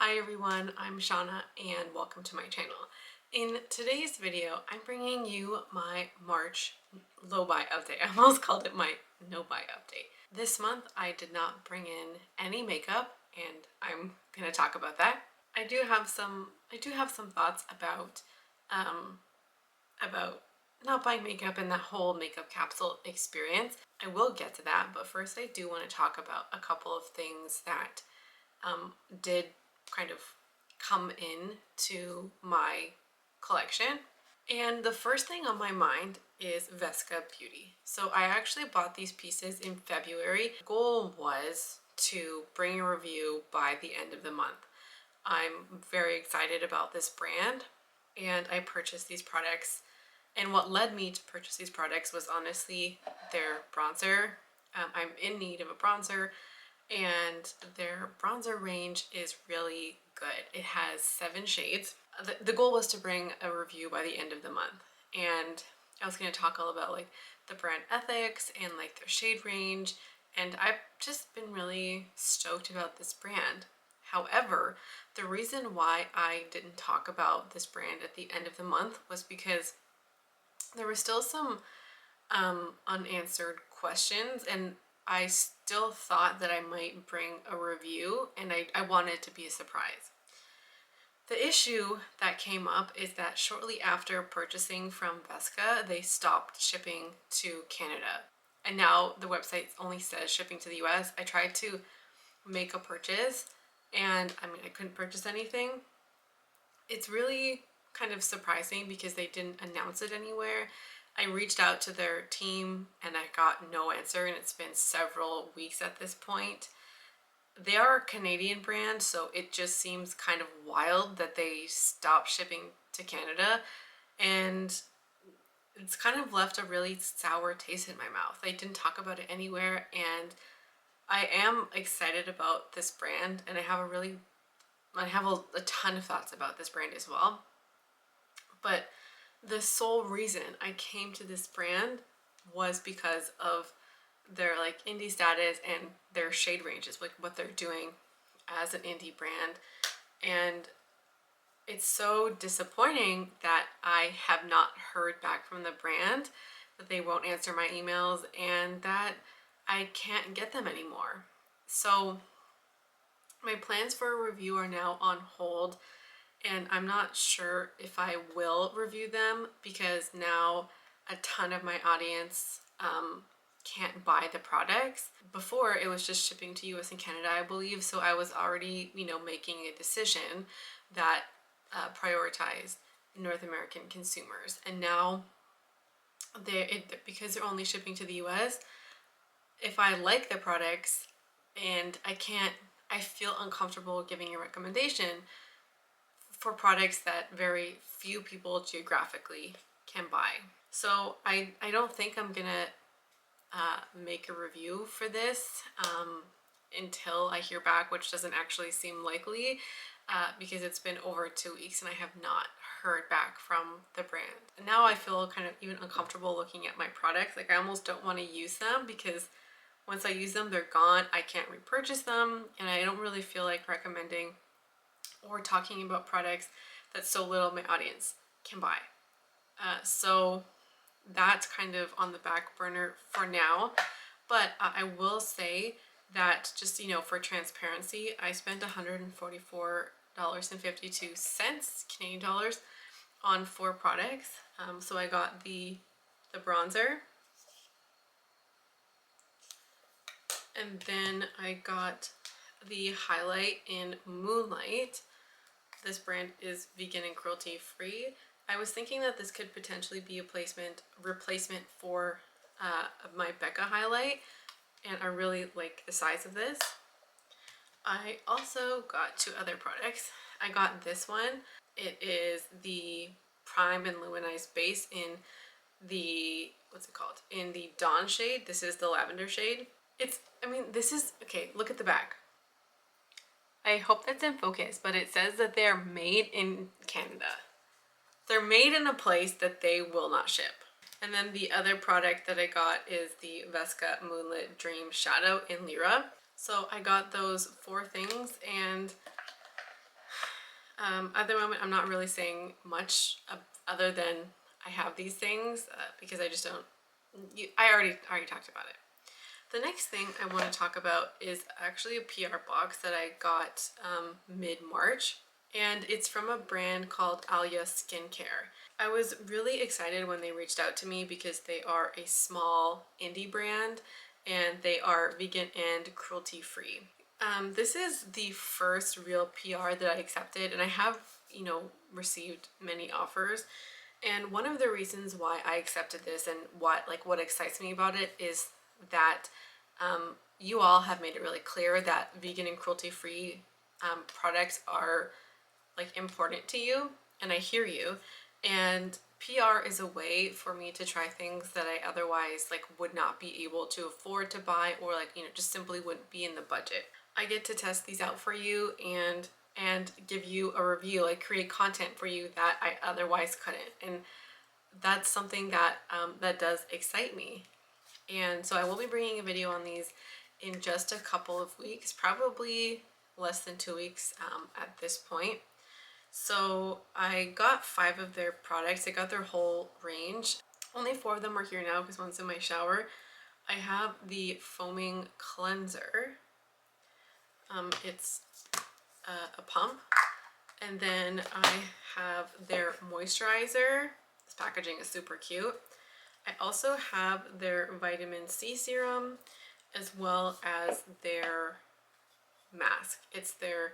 Hi everyone, I'm Shauna and welcome to my channel. In today's video, I'm bringing you my March low buy update. I almost called it my no buy update. This month I did not bring in any makeup and I'm going to talk about that. I do have some thoughts about not buying makeup and that whole makeup capsule experience. I will get to that, but first I do want to talk about a couple of things that did kind of come in to my collection. And the first thing on my mind is Vesca Beauty. So I actually bought these pieces in February. The goal was to bring a review by the end of the month. I'm very excited about this brand and I purchased these products. And what led me to purchase these products was honestly their bronzer. I'm in need of a bronzer and their bronzer range is really good. It has 7 shades. The goal was to bring a review by the end of the month, and I was going to talk all about like the brand ethics and like their shade range, and I've just been really stoked about this brand. However, the reason why I didn't talk about this brand at the end of the month was because there were still some unanswered questions, and I still thought that I might bring a review, and I wanted it to be a surprise. The issue that came up is that shortly after purchasing from Vesca, they stopped shipping to Canada. And now the website only says shipping to the US. I tried to make a purchase and I couldn't purchase anything. It's really kind of surprising because they didn't announce it anywhere. I reached out to their team and I got no answer, and it's been several weeks at this point. They are a Canadian brand, so it just seems kind of wild that they stopped shipping to Canada, and it's kind of left a really sour taste in my mouth. They didn't talk about it anywhere, and I am excited about this brand, and I have a ton of thoughts about this brand as well. But the sole reason I came to this brand was because of their like indie status and their shade ranges, like what they're doing as an indie brand. And it's so disappointing that I have not heard back from the brand, that they won't answer my emails, and that I can't get them anymore. So my plans for a review are now on hold, and I'm not sure if I will review them because now a ton of my audience can't buy the products. Before, it was just shipping to US and Canada, I believe, so I was already, making a decision that prioritized North American consumers. And now, because they're only shipping to the US, if I like the products and I feel uncomfortable giving a recommendation for products that very few people geographically can buy. So I don't think I'm gonna make a review for this until I hear back, which doesn't actually seem likely because it's been over 2 weeks and I have not heard back from the brand. And now I feel kind of even uncomfortable looking at my products. Like I almost don't want to use them because once I use them, they're gone. I can't repurchase them, and I don't really feel like recommending or talking about products that so little of my audience can buy. So that's kind of on the back burner for now. But I will say that just, for transparency, I spent $144.52 Canadian dollars on 4 products. So I got the bronzer, and then I got the highlight in Moonlight. This brand is vegan and cruelty free. I was thinking that this could potentially be a replacement for my Becca highlight, and I really like the size of this. I also got 2 other products. I got this one. It is the Prime and Luminized Base in the, what's it called? In the Dawn shade. This is the lavender shade. This is, okay, look at the back. I hope that's in focus, but it says that they're made in Canada. They're made in a place that they will not ship. And then the other product that I got is the Vesca Moonlit Dream Shadow in Lyra. So I got those 4 things, and At the moment, I'm not really saying much other than I have these things because I just don't. I already talked about it. The next thing I want to talk about is actually a PR box that I got mid-March, and it's from a brand called Alia Skin Care. I was really excited when they reached out to me because they are a small indie brand and they are vegan and cruelty-free. This is the first real PR that I accepted, and I have, received many offers. And one of the reasons why I accepted this and what excites me about it is that you all have made it really clear that vegan and cruelty-free products are important to you, and I hear you. And PR is a way for me to try things that I otherwise would not be able to afford to buy, or just simply wouldn't be in the budget. I get to test these out for you and give you a review, create content for you that I otherwise couldn't. And that's something that that does excite me. And so I will be bringing a video on these in just a couple of weeks, probably less than 2 weeks at this point. So I got 5 of their products. I got their whole range. Only 4 of them are here now because one's in my shower. I have the foaming cleanser. It's a pump. And then I have their moisturizer. This packaging is super cute. I also have their vitamin C serum as well as their mask. It's their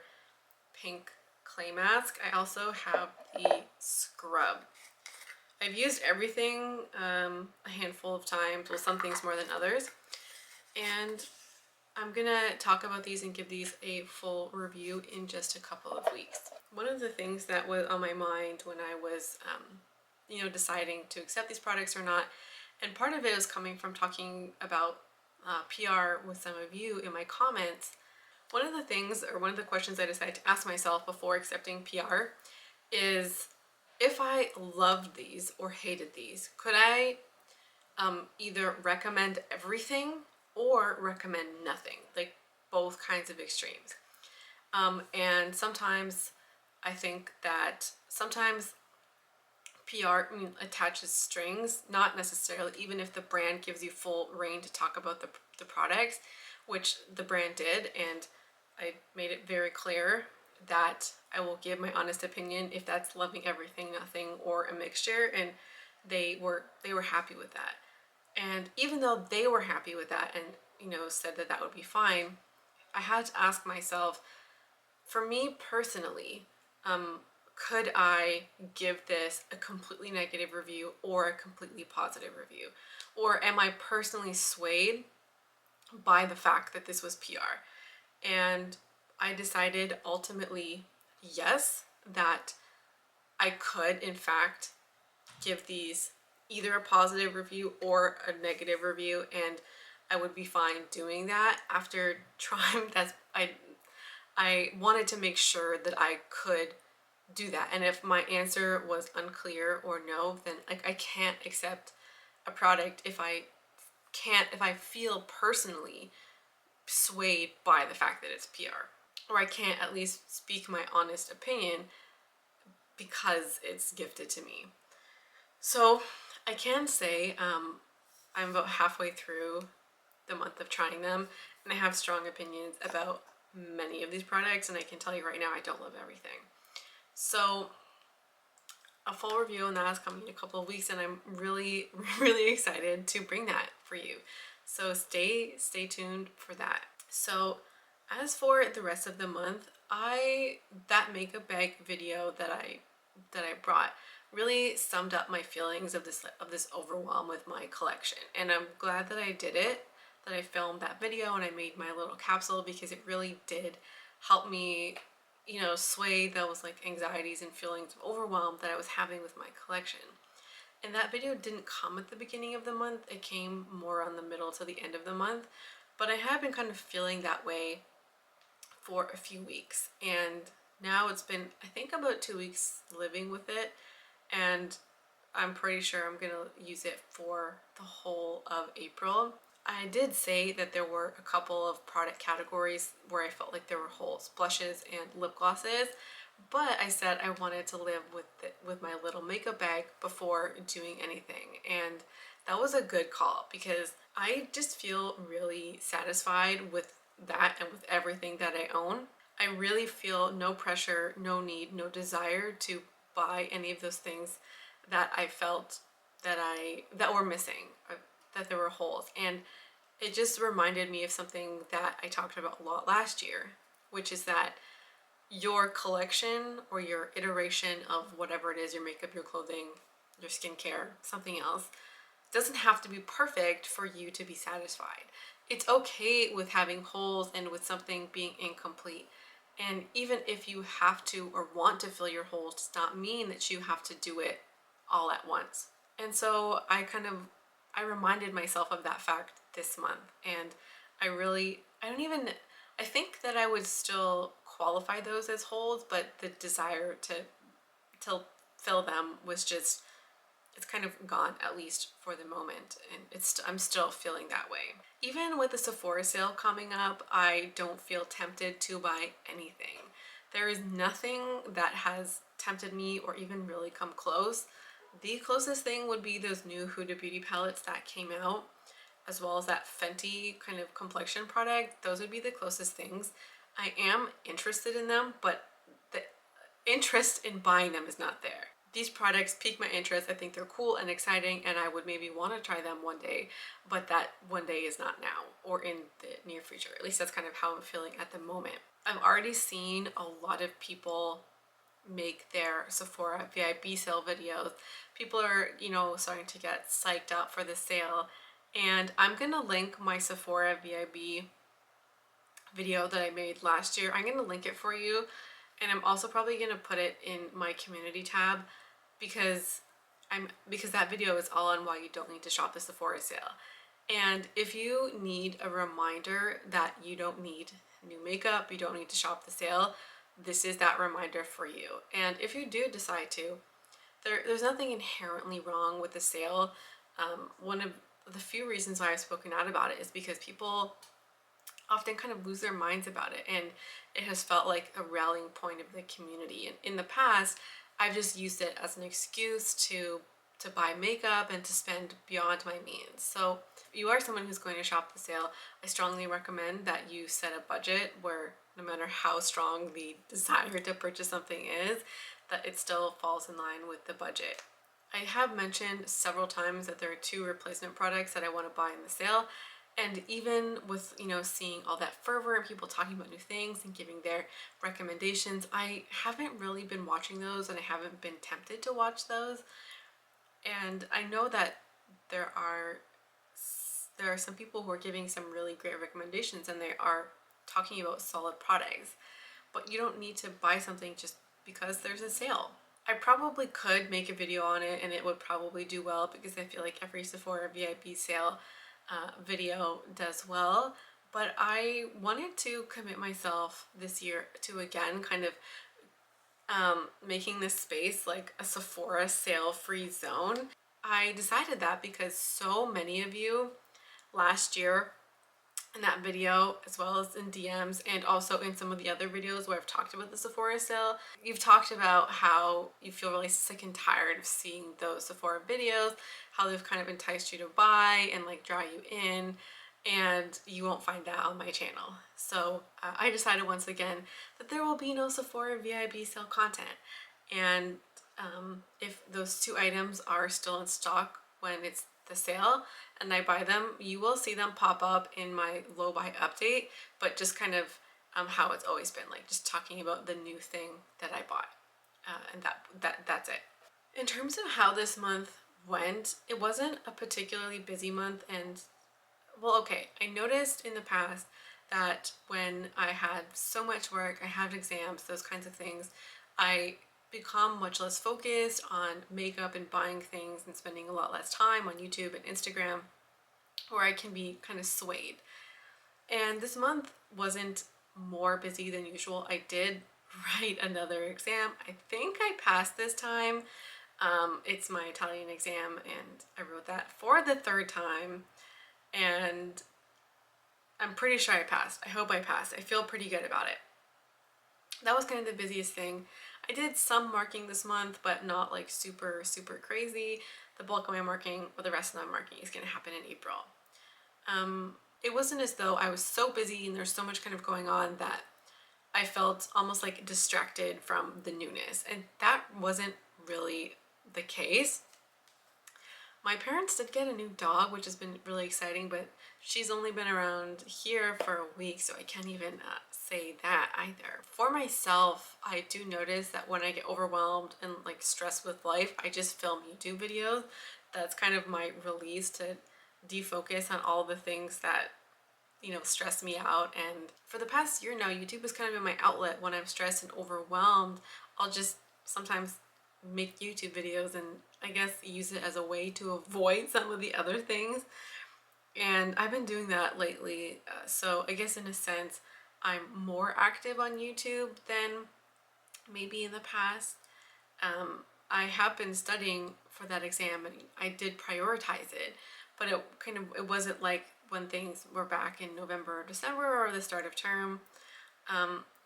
pink clay mask. I also have the scrub. I've used everything a handful of times, well, some things more than others. And I'm gonna talk about these and give these a full review in just a couple of weeks. One of the things that was on my mind when I was, deciding to accept these products or not, and part of it is coming from talking about PR with some of you in my comments. One of the things, or one of the questions I decided to ask myself before accepting PR is, if I loved these or hated these, could I either recommend everything or recommend nothing, both kinds of extremes. And sometimes I think that sometimes PR attaches strings, not necessarily, even if the brand gives you full reign to talk about the products, which the brand did, and I made it very clear that I will give my honest opinion if that's loving everything, nothing, or a mixture, and they were happy with that. And even though they were happy with that and said that that would be fine, I had to ask myself, for me personally, could I give this a completely negative review or a completely positive review? Or am I personally swayed by the fact that this was PR? And I decided ultimately, yes, that I could in fact give these either a positive review or a negative review, and I would be fine doing that after trying. I wanted to make sure that I could do that, and if my answer was unclear or no, then I can't accept a product if I feel personally swayed by the fact that it's PR, or I can't at least speak my honest opinion because it's gifted to me. So I can say I'm about halfway through the month of trying them, and I have strong opinions about many of these products, and I can tell you right now I don't love everything. So a full review on that is coming in a couple of weeks, and I'm really, really excited to bring that for you. So stay tuned for that. So as for the rest of the month, that makeup bag video that I brought really summed up my feelings of this overwhelm with my collection, and I'm glad that I did it, that I filmed that video and I made my little capsule, because it really did help me sway those anxieties and feelings of overwhelm that I was having with my collection. And that video didn't come at the beginning of the month, it came more on the middle to the end of the month, but I have been kind of feeling that way for a few weeks, and now it's been, I think, about 2 weeks living with it, and I'm pretty sure I'm gonna use it for the whole of April. I did say that there were a couple of product categories where I felt like there were holes, blushes and lip glosses, but I said I wanted to live with my little makeup bag before doing anything. And that was a good call because I just feel really satisfied with that and with everything that I own. I really feel no pressure, no need, no desire to buy any of those things that I felt that were missing, that there were holes. And it just reminded me of something that I talked about a lot last year, which is that your collection or your iteration of whatever it is, your makeup, your clothing, your skincare, something else, doesn't have to be perfect for you to be satisfied. It's okay with having holes and with something being incomplete. And even if you have to or want to fill your holes, does not mean that you have to do it all at once. And so I reminded myself of that fact this month. And I think that I would still qualify those as holes, but the desire to fill them was just, it's kind of gone, at least for the moment, and I'm still feeling that way. Even with the Sephora sale coming up, I don't feel tempted to buy anything. There is nothing that has tempted me or even really come close. The closest thing would be those new Huda Beauty palettes that came out, as well as that Fenty kind of complexion product. Those would be the closest things. I am interested in them, but the interest in buying them is not there. These products pique my interest. I think they're cool and exciting, and I would maybe want to try them one day, but that one day is not now or in the near future. At least that's kind of how I'm feeling at the moment. I've already seen a lot of people make their Sephora VIP sale videos. People are, starting to get psyched up for the sale, and I'm gonna link my Sephora VIP video that I made last year. I'm gonna link it for you, and I'm also probably gonna put it in my community tab because that video is all on why you don't need to shop the Sephora sale. And if you need a reminder that you don't need new makeup, you don't need to shop the sale, this is that reminder for you. And if you do decide to, there's nothing inherently wrong with the sale. One of the few reasons why I've spoken out about it is because people often kind of lose their minds about it, and it has felt like a rallying point of the community. And in the past, I've just used it as an excuse to buy makeup and to spend beyond my means. So if you are someone who's going to shop the sale, I strongly recommend that you set a budget where no matter how strong the desire to purchase something is, that it still falls in line with the budget. I have mentioned several times that there are 2 replacement products that I want to buy in the sale. And even with, seeing all that fervor and people talking about new things and giving their recommendations, I haven't really been watching those, and I haven't been tempted to watch those. And I know that there are some people who are giving some really great recommendations, and they are talking about solid products. But you don't need to buy something just because there's a sale. I probably could make a video on it, and it would probably do well because I feel like every Sephora VIP sale video does well, but I wanted to commit myself this year to again kind of making this space like a Sephora sale free zone. I decided that because so many of you last year in that video, as well as in DMs and also in some of the other videos where I've talked about the Sephora sale, you've talked about how you feel really sick and tired of seeing those Sephora videos, how they've kind of enticed you to buy and like draw you in, and you won't find that on my channel. So I decided once again that there will be no Sephora VIP sale content. And if those 2 items are still in stock when it's the sale and I buy them, you will see them pop up in my low buy update, but just kind of how it's always been, like just talking about the new thing that I bought, and that's it. In terms of how this month went, it wasn't a particularly busy month, and well, okay, I noticed in the past that when I had so much work, I had exams, those kinds of things, I become much less focused on makeup and buying things and spending a lot less time on YouTube and Instagram, where I can be kind of swayed. And this month wasn't more busy than usual. I did write another exam. I think I passed this time. It's my Italian exam, and I wrote that for the 3rd time. and I'm pretty sure I passed. I hope I passed. I feel pretty good about it. That was kind of the busiest thing. I did some marking this month, but not like super, super crazy. The bulk of my marking, or the rest of my marking, is going to happen in April. It wasn't as though I was so busy and there's so much kind of going on that I felt almost like distracted from the newness, and that wasn't really the case. My parents did get a new dog, which has been really exciting, but she's only been around here for a week, so I can't even say that either. For myself, I do notice that when I get overwhelmed and like stressed with life, I just film YouTube videos. That's kind of my release to defocus on all the things that, you know, stress me out. And for the past year now, YouTube has kind of been my outlet. When I'm stressed and overwhelmed, I'll just sometimes make YouTube videos and I guess use it as a way to avoid some of the other things. And I've been doing that lately. So I guess in a sense, I'm more active on YouTube than maybe in the past. I have been studying for that exam and I did prioritize it, but it wasn't like when things were back in November or December or the start of term.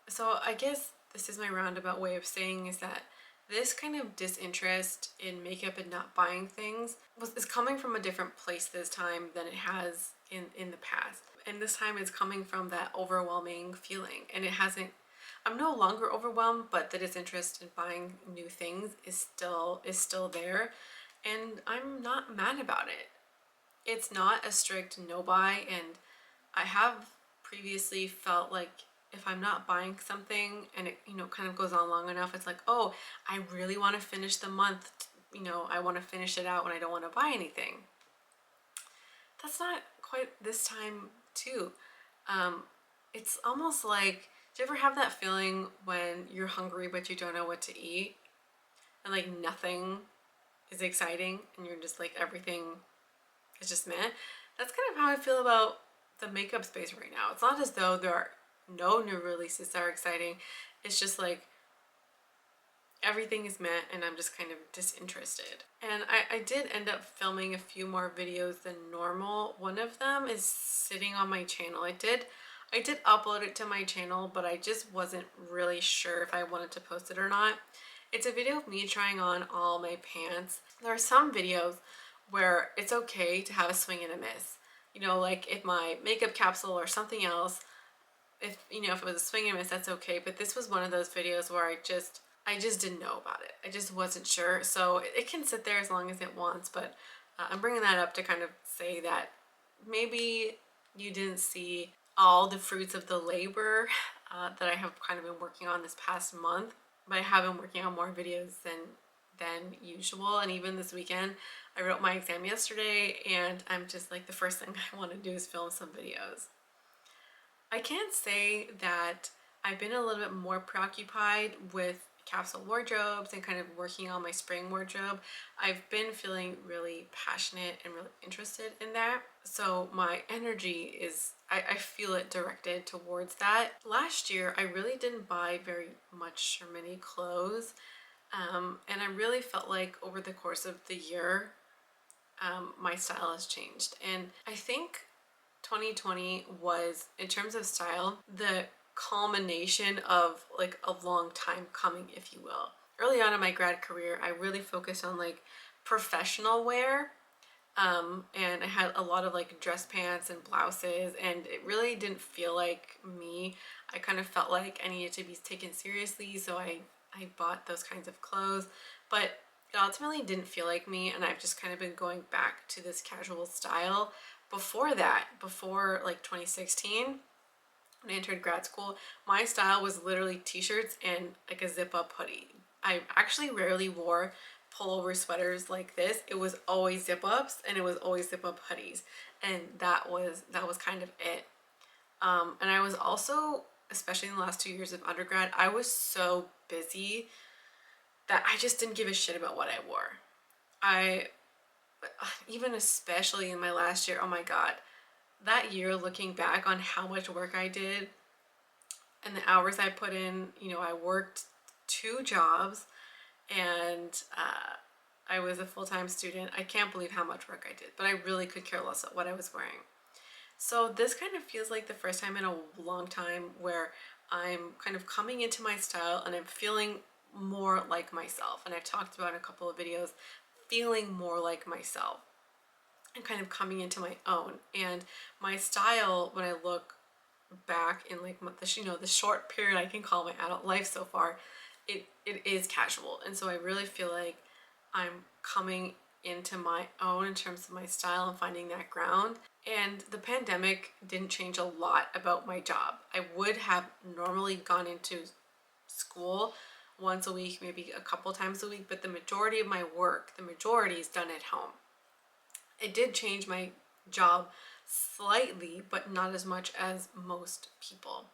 So I guess this is my roundabout way of saying is that this kind of disinterest in makeup and not buying things is coming from a different place this time than it has in the past. And this time it's coming from that overwhelming feeling. And it hasn't, I'm no longer overwhelmed, but the disinterest in buying new things is still there. And I'm not mad about it. It's not a strict no buy, and I have previously felt like if I'm not buying something and it, you know, kind of goes on long enough, it's like, oh, I really want to finish the month, you know, I want to finish it out when I don't want to buy anything. That's not quite this time too. It's almost like, do you ever have that feeling when you're hungry but you don't know what to eat and like nothing is exciting and you're just like everything is just meh? That's kind of how I feel about the makeup space right now. It's not as though there are no new releases that are exciting. It's just like everything is meh and I'm just kind of disinterested. And I did end up filming a few more videos than normal. One of them is sitting on my channel. I did upload it to my channel, but I just wasn't really sure if I wanted to post it or not. It's a video of me trying on all my pants. There are some videos where it's okay to have a swing and a miss. You know, like if my makeup capsule or something else, if you know, if it was a swing and miss, that's okay. But this was one of those videos where I just didn't know about it. I just wasn't sure. So it can sit there as long as it wants, but I'm bringing that up to kind of say that maybe you didn't see all the fruits of the labor that I have kind of been working on this past month, but I have been working on more videos than usual. And even this weekend, I wrote my exam yesterday and I'm just like, the first thing I want to do is film some videos. I can't say that I've been a little bit more preoccupied with capsule wardrobes and kind of working on my spring wardrobe. I've been feeling really passionate and really interested in that. So my energy is, I feel it directed towards that. Last year, I really didn't buy very much or many clothes. And I really felt like over the course of the year, my style has changed. And I think 2020 was, in terms of style, the culmination of like a long time coming, if you will. Early on in my grad career, I really focused on like professional wear. And I had a lot of like dress pants and blouses, and it really didn't feel like me. I kind of felt like I needed to be taken seriously, so I bought those kinds of clothes, but it ultimately didn't feel like me, and I've just kind of been going back to this casual style. Before that, before like 2016, when I entered grad school, my style was literally t-shirts and like a zip-up hoodie. I actually rarely wore pullover sweaters like this. It was always zip-ups and it was always zip-up hoodies, and that was kind of it. And I was also, especially in the last 2 years of undergrad, I was so busy that I just didn't give a shit about what I wore. Even especially in my last year, oh my god, that year, looking back on how much work I did and the hours I put in, you know, I worked 2 jobs and I was a full-time student. I can't believe how much work I did, but I really could care less what I was wearing. So this kind of feels like the first time in a long time where I'm kind of coming into my style and I'm feeling more like myself. And I've talked about in a couple of videos, feeling more like myself and kind of coming into my own. And my style, when I look back in like the, you know, the short period I can call my adult life so far, it is casual. And so I really feel like I'm coming into my own in terms of my style and finding that ground. And the pandemic didn't change a lot about my job. I would have normally gone into school once a week, maybe a couple times a week, but the majority of my work, the majority is done at home. It did change my job slightly, but not as much as most people.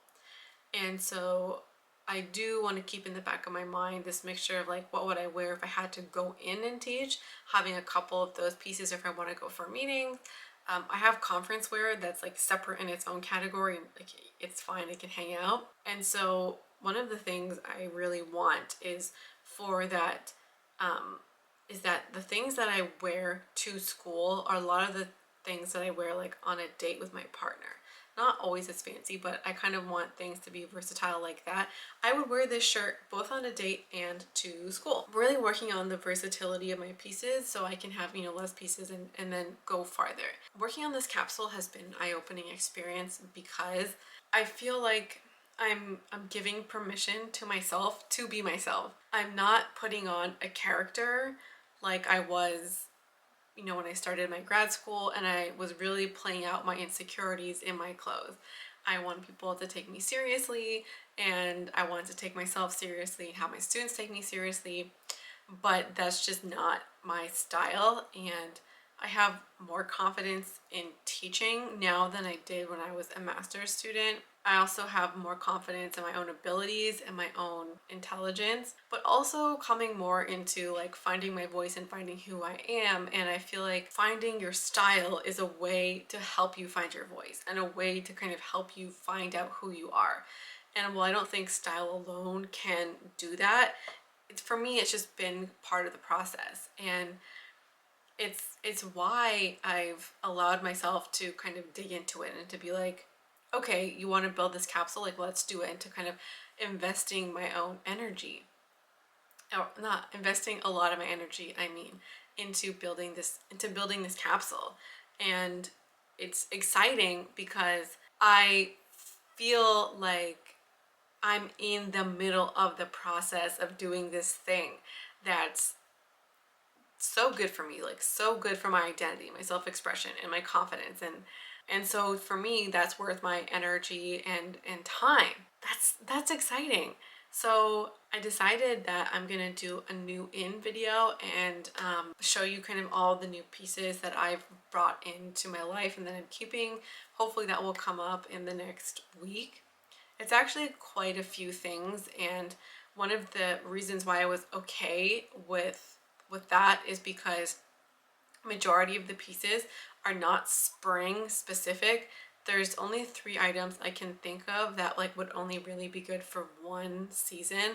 And so I do want to keep in the back of my mind this mixture of like, what would I wear if I had to go in and teach, having a couple of those pieces if I want to go for meetings. I have conference wear that's like separate in its own category, and like it's fine, it can hang out. And so one of the things I really want is for that is that the things that I wear to school are a lot of the things that I wear like on a date with my partner. Not always as fancy, but I kind of want things to be versatile like that. I would wear this shirt both on a date and to school. Really working on the versatility of my pieces so I can have, you know, less pieces and then go farther. Working on this capsule has been an eye-opening experience because I feel like I'm giving permission to myself to be myself. I'm not putting on a character like I was, you know, when I started my grad school, and I was really playing out my insecurities in my clothes. I want people to take me seriously, and I wanted to take myself seriously and have my students take me seriously, but that's just not my style. And I have more confidence in teaching now than I did when I was a master's student. I also have more confidence in my own abilities and my own intelligence, but also coming more into like finding my voice and finding who I am. And I feel like finding your style is a way to help you find your voice and a way to kind of help you find out who you are. And while I don't think style alone can do that, for me, it's just been part of the process. And it's why I've allowed myself to kind of dig into it and to be like, okay, you want to build this capsule, like let's do it, and to kind of investing my own energy, or not investing a lot of my energy, I mean, into building this capsule. And it's exciting because I feel like I'm in the middle of the process of doing this thing that's so good for me, like so good for my identity, my self-expression, and my confidence. And so for me, that's worth my energy and time. That's exciting. So I decided that I'm gonna do a new in video and show you kind of all the new pieces that I've brought into my life and that I'm keeping. Hopefully that will come up in the next week. It's actually quite a few things, and one of the reasons why I was okay with that is because majority of the pieces are not spring specific. There's only 3 items I can think of that like would only really be good for one season.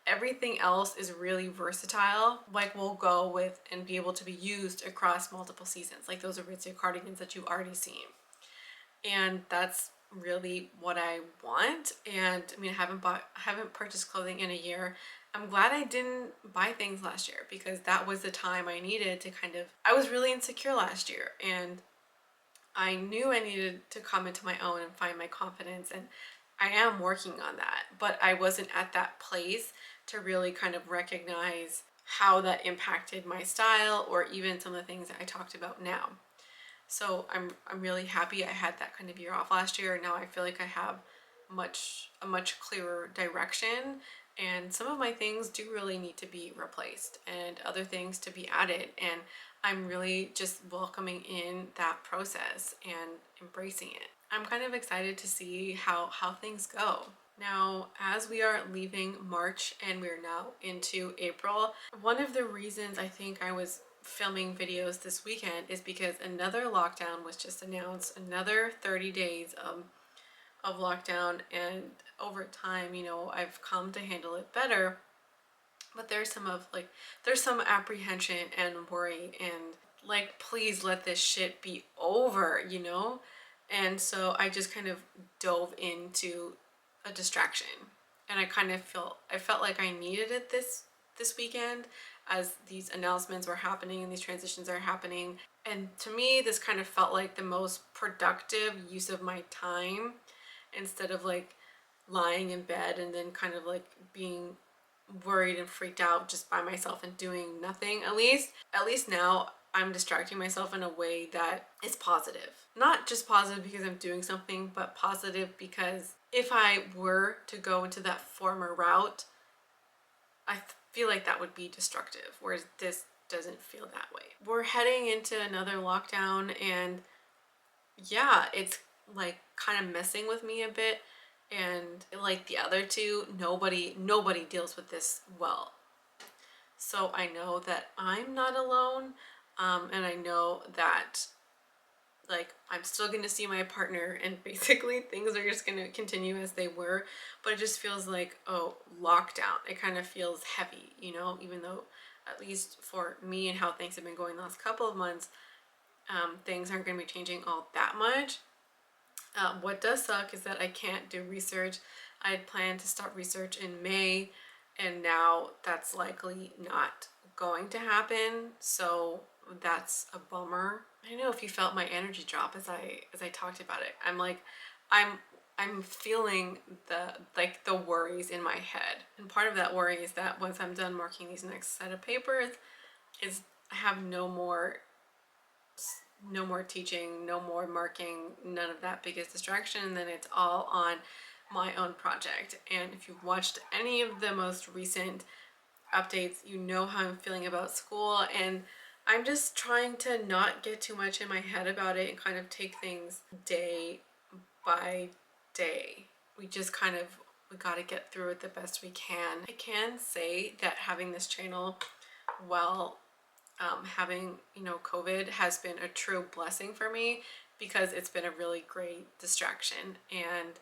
Everything else is really versatile, like will go with and be able to be used across multiple seasons, like those Aritzia cardigans that you've already seen. And that's really what I want. And I mean, I haven't purchased clothing in a year. I'm glad I didn't buy things last year because that was the time I needed to kind of, I was really insecure last year, and I knew I needed to come into my own and find my confidence, and I am working on that, but I wasn't at that place to really kind of recognize how that impacted my style or even some of the things that I talked about now. So I'm really happy I had that kind of year off last year. Now I feel like I have a much clearer direction, and some of my things do really need to be replaced and other things to be added, and I'm really just welcoming in that process and embracing it. I'm kind of excited to see how things go. Now, as we are leaving March and we're now into April, one of the reasons I think I was filming videos this weekend is because another lockdown was just announced, another 30 days of lockdown, and over time, you know, I've come to handle it better, but there's some apprehension and worry and like, please let this shit be over, you know? And so I just kind of dove into a distraction, and I felt like I needed it this weekend, as these announcements were happening and these transitions are happening. And to me, this kind of felt like the most productive use of my time, instead of like lying in bed and then kind of like being worried and freaked out just by myself and doing nothing. At least now I'm distracting myself in a way that is positive. Not just positive because I'm doing something, but positive because if I were to go into that former route, I feel like that would be destructive, whereas this doesn't feel that way. We're heading into another lockdown, and yeah, it's like kind of messing with me a bit. And like the other two, nobody deals with this well. So I know that I'm not alone, and I know that like I'm still going to see my partner, and basically things are just going to continue as they were. But it just feels like, oh, lockdown. It kind of feels heavy, you know, even though at least for me and how things have been going the last couple of months, things aren't going to be changing all that much. What does suck is that I can't do research. I had planned to start research in May, and now that's likely not going to happen. So that's a bummer. I don't know if you felt my energy drop as I talked about it. I'm I'm feeling the worries in my head. And part of that worry is that once I'm done marking these next set of papers, is I have no more teaching, no more marking, none of that biggest distraction, and then it's all on my own project. And if you've watched any of the most recent updates, you know how I'm feeling about school, and I'm just trying to not get too much in my head about it and kind of take things day by day. We got to get through it the best we can. I can say that having this channel, while having, you know, COVID, has been a true blessing for me, because it's been a really great distraction. And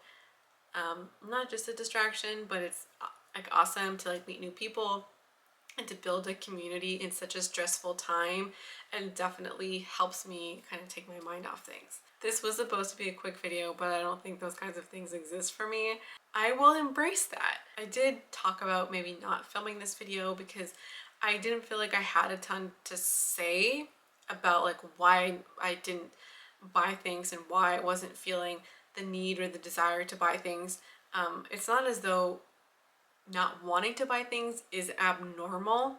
not just a distraction, but it's like awesome to like meet new people and to build a community in such a stressful time, and definitely helps me kind of take my mind off things. This was supposed to be a quick video, but I don't think those kinds of things exist for me. I will embrace that. I did talk about maybe not filming this video because I didn't feel like I had a ton to say about like why I didn't buy things and why I wasn't feeling the need or the desire to buy things. It's not as though not wanting to buy things is abnormal.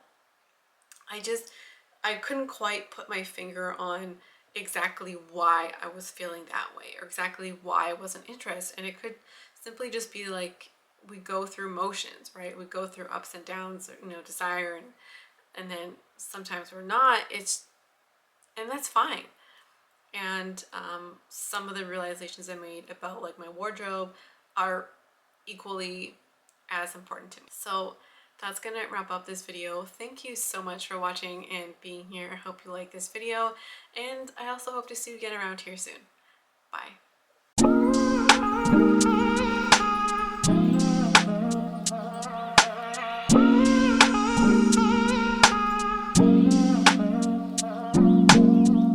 I couldn't quite put my finger on exactly why I was feeling that way, or exactly why I wasn't interested. And it could simply just be like, we go through motions, right? We go through ups and downs, you know, desire, and then sometimes we're not. And that's fine. And some of the realizations I made about like my wardrobe are equally as important to me. So that's gonna wrap up this video. Thank you so much for watching and being here. I hope you like this video, and I also hope to see you again around here soon. Bye.